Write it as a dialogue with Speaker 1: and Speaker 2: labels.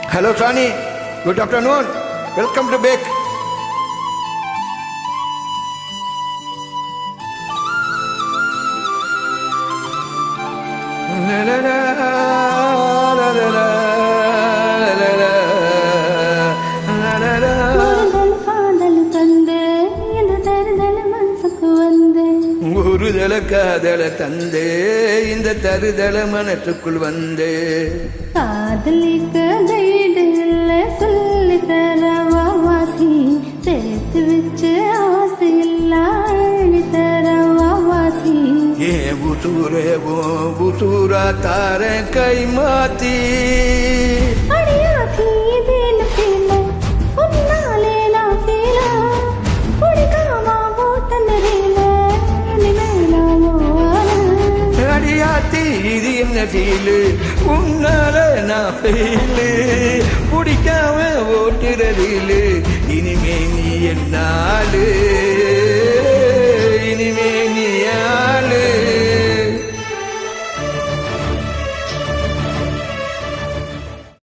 Speaker 1: Hello, Sani. Good afternoon. Welcome to Bake. ஒருதல காதல தந்தே இந்த தருதல மனத்துக்குள் வந்தே
Speaker 2: காதலிக்க தைடு இல்ல சொல்லி தரவாதி சேர்த்து வச்சு ஆசை இல்லாடி தரவாதி
Speaker 1: ஏ புசூரா தார கை மாத்தி
Speaker 2: அடியாத்தி இதேல பேல உன்னாலே நான் பேல குடிக்காமா போட்ட நெறில
Speaker 1: அடியாத்தி இது என்ன ஃபீலு உன்னால நான் ஃபெயிலு பிடிக்காம ஓட்டுறதில்லு இனிமே நீ என்னாலு